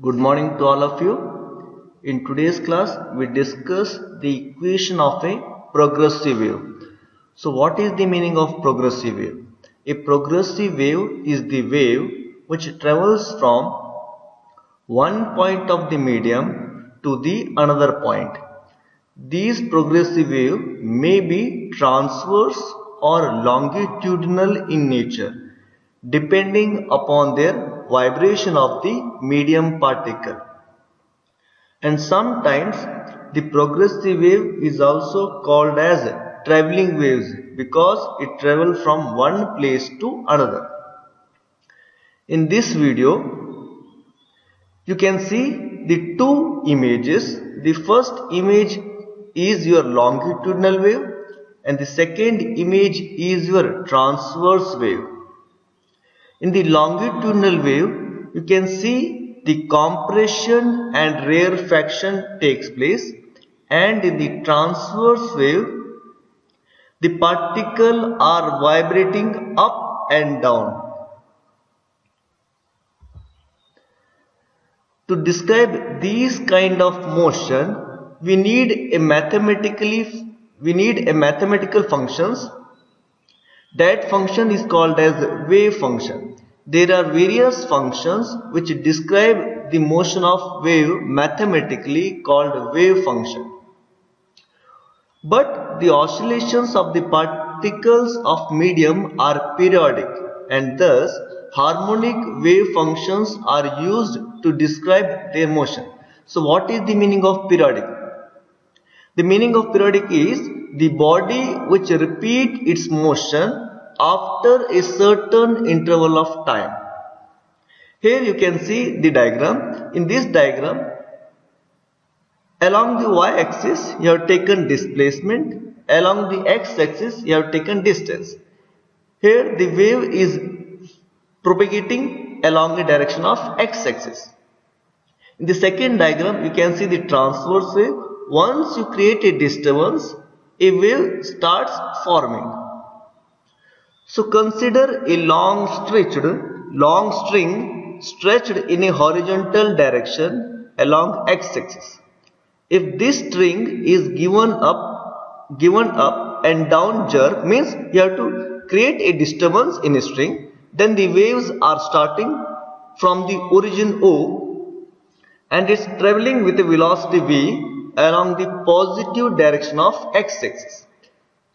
Good morning to all of you. In today's class, we discuss the equation of a progressive wave. So what is the meaning of progressive wave? A progressive wave is the wave which travels from one point of the medium to the another point. These progressive waves may be transverse or longitudinal in nature, depending upon their vibration of the medium particle. And sometimes the progressive wave is also called as traveling waves because it travels from one place to another. In this video, you can see the two images. The first image is your longitudinal wave and the second image is your transverse wave. In the longitudinal wave, you can see the compression and rarefaction takes place, and in the transverse wave, the particles are vibrating up and down. To describe these kind of motion, we need a mathematical functions. That function is called as wave function. There are various functions which describe the motion of wave mathematically called wave function. But the oscillations of the particles of medium are periodic, and thus harmonic wave functions are used to describe their motion. So what is the meaning of periodic? The meaning of periodic is the body which repeats its motion after a certain interval of time. Here you can see the diagram. In this diagram, along the y-axis you have taken displacement, along the x-axis you have taken distance. Here the wave is propagating along the direction of x-axis. In the second diagram you can see the transverse wave. Once you create a disturbance, a wave starts forming. So consider a long string stretched in a horizontal direction along x-axis. If this string is given up and down jerk, means you have to create a disturbance in a string, then the waves are starting from the origin O and it's traveling with a velocity v along the positive direction of x-axis.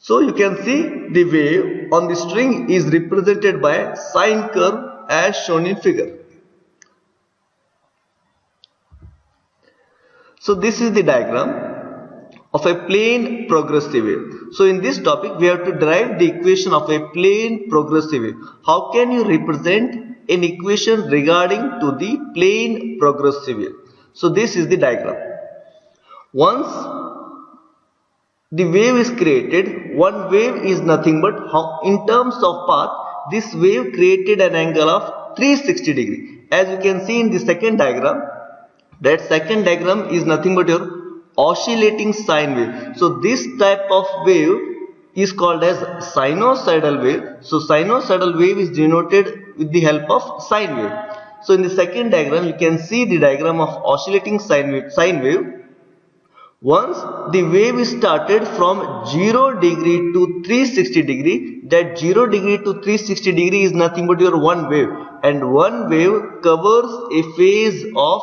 So you can see the wave on the string is represented by a sine curve as shown in figure. So this is the diagram of a plane progressive wave. So in this topic we have to derive the equation of a plane progressive wave. How can you represent an equation regarding to the plane progressive wave? So this is the diagram. Once the wave is created, one wave is nothing but in terms of path, this wave created an angle of 360 degree. As you can see in the second diagram, that second diagram is nothing but your oscillating sine wave. So this type of wave is called as sinusoidal wave. So sinusoidal wave is denoted with the help of sine wave. So in the second diagram you can see the diagram of oscillating sine wave. Once the wave is started from 0 degree to 360 degree, that 0 degree to 360 degree is nothing but your one wave, and one wave covers a phase of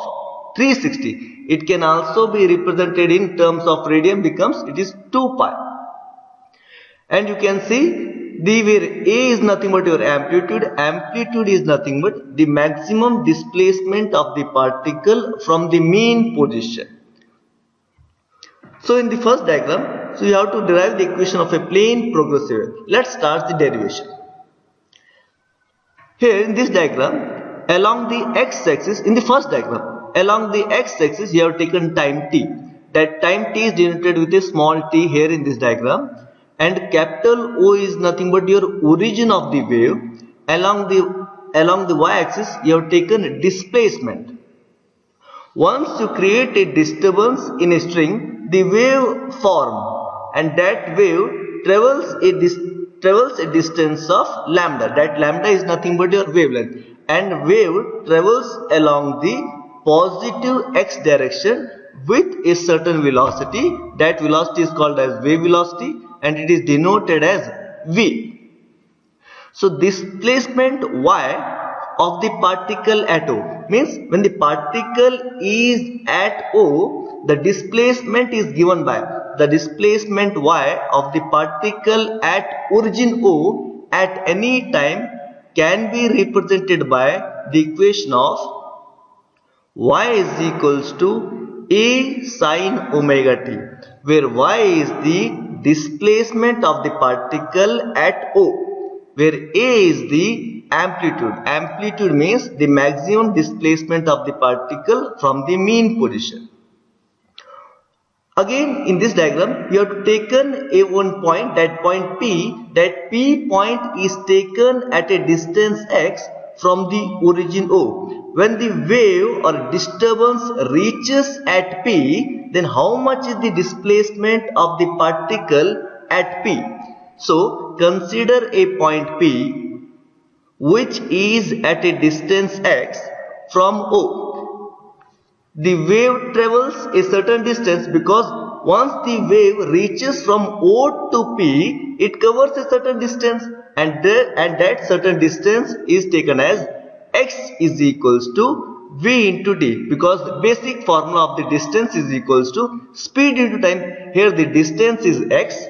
360. It can also be represented in terms of radian, becomes it is 2 pi. And you can see where A is nothing but your amplitude. Amplitude is nothing but the maximum displacement of the particle from the mean position. So in the first diagram, so you have to derive the equation of a plane progressive wave. Let's start the derivation. Here in this diagram, along the x-axis, in the first diagram, along the x-axis you have taken time t. That time t is denoted with a small t here in this diagram, and capital O is nothing but your origin of the wave. Along the y-axis you have taken displacement. Once you create a disturbance in a string, the wave form, and that wave travels a distance of lambda. That lambda is nothing but your wavelength, and wave travels along the positive x direction with a certain velocity. That velocity is called as wave velocity and it is denoted as v. So displacement y of the particle at O means when the particle is at O, the displacement is given by the displacement y of the particle at origin O at any time can be represented by the equation of y is equals to a sine omega t, where y is the displacement of the particle at O, where a is the amplitude. Amplitude means the maximum displacement of the particle from the mean position. Again, in this diagram, we have taken a one point, that point P. That P point is taken at a distance x from the origin O. When the wave or disturbance reaches at P, then how much is the displacement of the particle at P? So, consider a point P which is at a distance x from O. The wave travels a certain distance because once the wave reaches from O to P, it covers a certain distance and that certain distance is taken as x is equals to v into t, because the basic formula of the distance is equals to speed into time. Here the distance is x,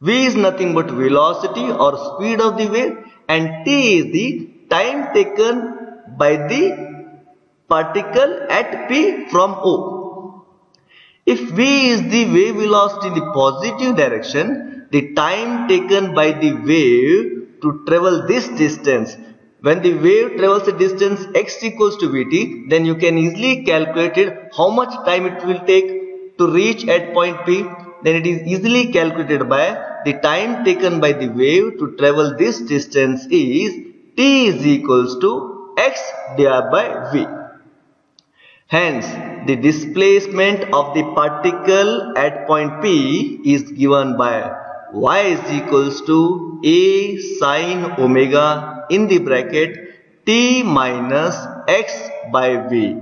v is nothing but velocity or speed of the wave, and t is the time taken by the particle at P from O. If v is the wave velocity in the positive direction, the time taken by the wave to travel this distance, when the wave travels a distance x equals to vt, then you can easily calculate it how much time it will take to reach at point P. Then it is easily calculated by the time taken by the wave to travel this distance is t is equals to x divided by v. Hence, the displacement of the particle at point P is given by y is equals to a sine omega in the bracket t minus x by v.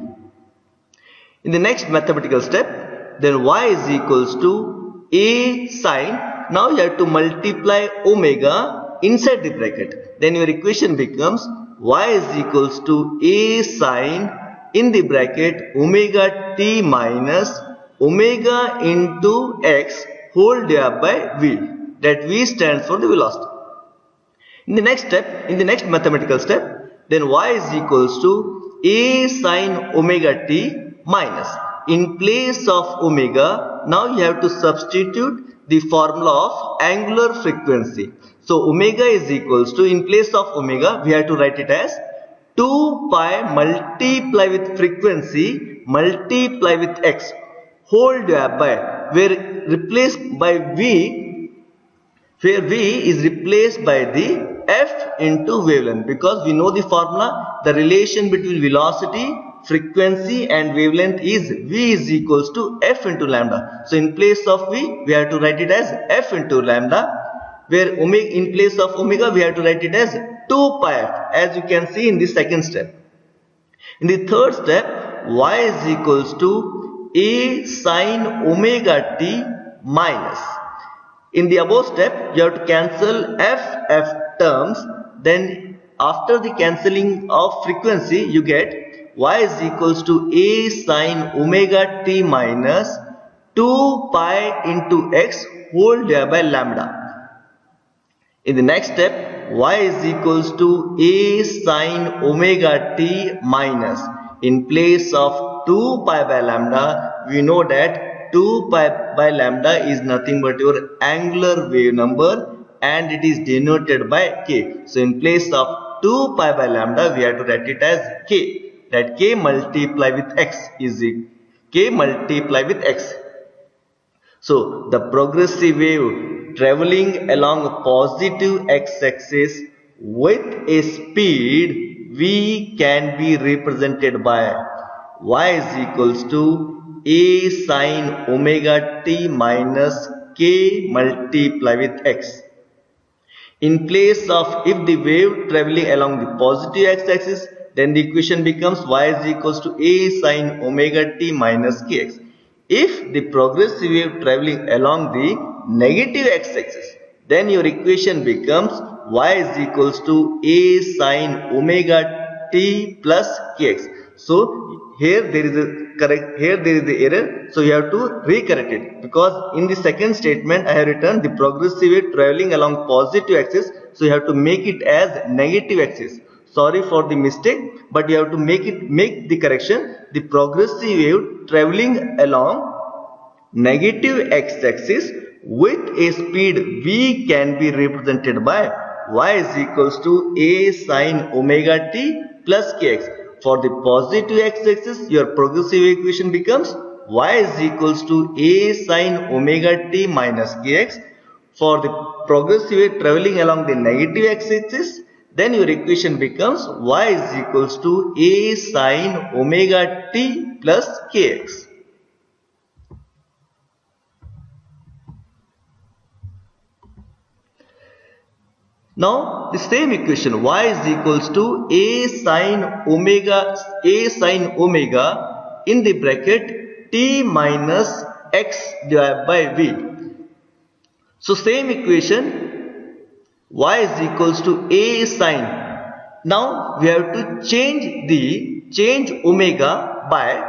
In the next mathematical step, then y is equals to a sine. Now you have to multiply omega inside the bracket. Then your equation becomes y is equals to a sine in the bracket omega t minus omega into x whole divided by v. That v stands for the velocity. In the next step, in the next mathematical step, then y is equals to a sine omega t minus. In place of omega, now you have to substitute the formula of angular frequency. So omega is equals to, in place of omega, we have to write it as 2 pi multiply with frequency multiply with x whole divided by, where replaced by v, where v is replaced by the f into wavelength, because we know the formula, the relation between velocity, frequency and wavelength is v is equals to f into lambda. So in place of v, we have to write it as f into lambda, where omega, in place of omega, we have to write it as 2 pi f, as you can see in the second step. In the third step, y is equals to a sine omega t minus. In the above step, you have to cancel f terms. Then after the cancelling of frequency, you get y is equals to a sine omega t minus 2 pi into x whole divided by lambda. In the next step, y is equals to a sine omega t minus. In place of 2 pi by lambda, we know that 2 pi by lambda is nothing but your angular wave number and it is denoted by k. So in place of 2 pi by lambda, we have to write it as k. That k multiply with x is k multiply with x. So the progressive wave traveling along a positive x-axis with a speed v can be represented by y is equals to a sine omega t minus k multiply with x. In place of, if the wave traveling along the positive x-axis, then the equation becomes y is equals to a sin omega t minus kx. If the progressive wave traveling along the negative x-axis, then your equation becomes y is equals to a sin omega t plus kx. So here there is the error, so you have to recorrect it, because in the second statement I have written the progressive wave traveling along positive axis, so you have to make it as negative axis. Sorry for the mistake, but you have to make the correction. The progressive wave traveling along negative x-axis with a speed v can be represented by y is equals to a sin omega t plus kx. For the positive x-axis, your progressive equation becomes y is equals to a sin omega t minus kx. For the progressive wave traveling along the negative x-axis, then your equation becomes y is equals to a sin omega t plus kx. Now the same equation y is equals to a sin omega in the bracket t minus x divided by v. So same equation y is equals to a sin. Now we have to change omega by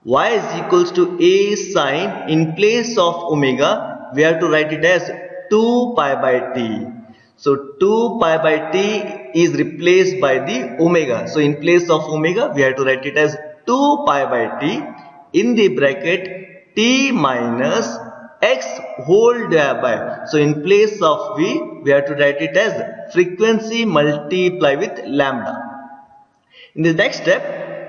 y is equals to a sin. In place of omega we have to write it as 2 pi by t. So 2 pi by t is replaced by the omega. So in place of omega we have to write it as 2 pi by t in the bracket t minus x whole divided by. So in place of v we have to write it as frequency multiply with lambda. In the next step,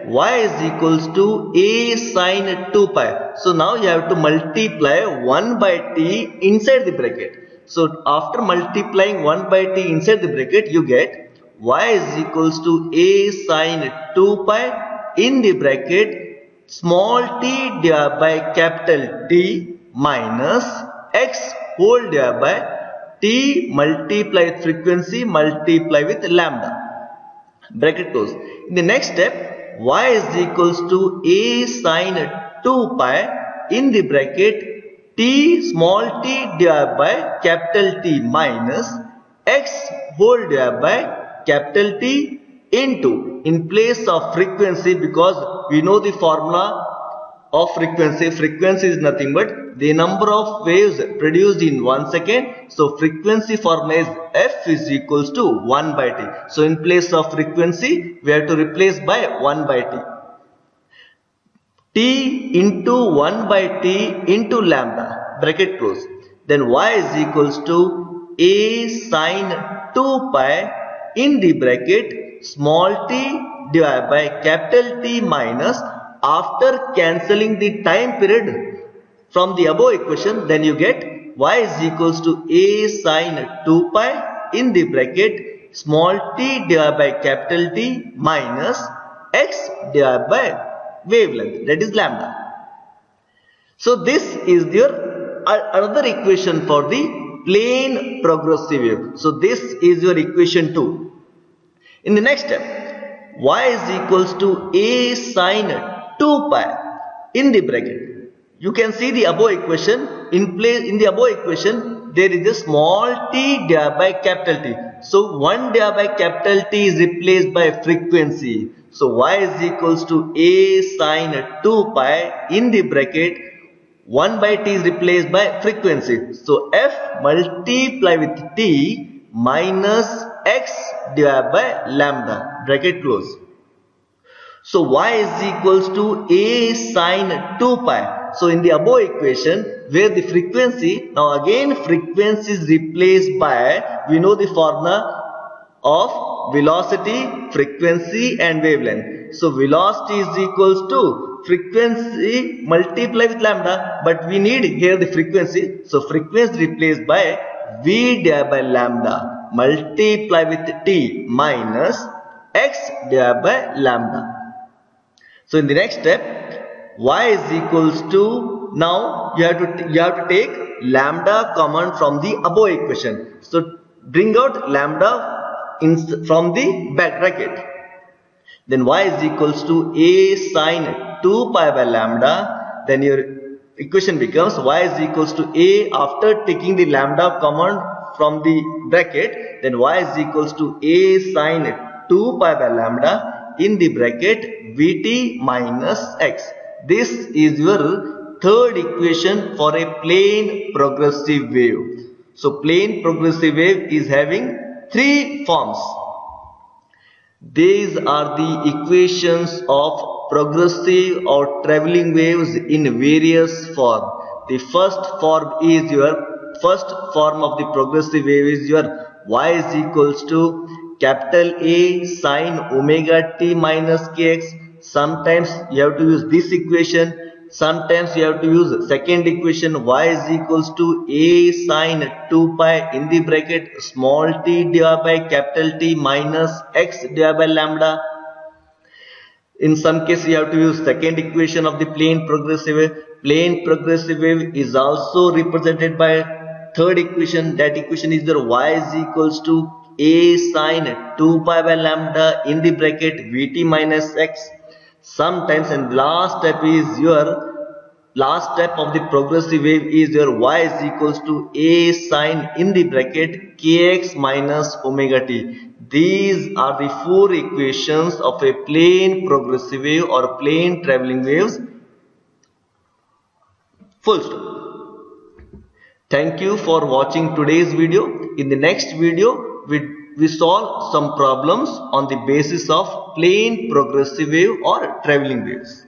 y is equals to a sin 2 pi. So now you have to multiply 1 by t inside the bracket. So after multiplying 1 by t inside the bracket, you get y is equals to a sin 2 pi in the bracket small t divided by capital T minus x whole divided by t multiply with frequency multiply with lambda. Bracket close. In the next step, y is equals to a sin 2 pi in the bracket t small t divided by capital T minus x whole divided by capital T into, in place of frequency, because we know the formula of frequency. Frequency is nothing but the number of waves produced in 1 second. So frequency formula is f is equals to 1 by t. So in place of frequency we have to replace by 1 by t. T into 1 by t into lambda, bracket close. Then y is equals to a sin 2 pi in the bracket small t divided by capital T minus, after cancelling the time period from the above equation, then you get y is equals to a sin 2 pi in the bracket small t divided by capital T minus x divided by wavelength, that is lambda. So this is your another equation for the plane progressive wave. So this is your equation 2. In the next step, y is equals to a sin 2 pi in the bracket. You can see the above equation. In the above equation there is a small t divided by capital T. So 1 divided by capital T is replaced by frequency. So y is equals to a sin 2 pi in the bracket 1 by t is replaced by frequency. So f multiply with t minus x divided by lambda, bracket close. So y is equals to a sin 2 pi. So in the above equation where the frequency, now again frequency is replaced by, we know the formula of velocity, frequency and wavelength. So velocity is equals to frequency multiply with lambda, but we need here the frequency. So frequency replaced by v divided by lambda multiply with t minus x divided by lambda. So in the next step, y is equals to, now you have to take lambda common from the above equation. So bring out lambda from the back bracket. then y is equals to a sine 2 pi by lambda. Then your equation becomes y is equals to a, after taking the lambda common from the bracket, then y is equals to a sine 2 pi by lambda in the bracket vt minus x. This is your third equation for a plane progressive wave. So plane progressive wave is having three forms. These are the equations of progressive or traveling waves in various form. The first form of the progressive wave is your y is equals to capital A sine omega t minus kx. Sometimes you have to use this equation. Sometimes you have to use second equation, y is equals to a sine 2 pi in the bracket small t divided by capital T minus x divided by lambda. In some case you have to use second equation of the plane progressive wave. Plane progressive wave is also represented by third equation. That equation is your y is equals to a sine 2 pi by lambda in the bracket vt minus x. Sometimes, and last step of the progressive wave is your y is equals to a sine in the bracket kx minus omega t. These are the four equations of a plane progressive wave or plane traveling waves. Full stop. Thank you for watching today's video. In the next video, we solve some problems on the basis of plane progressive wave or traveling waves.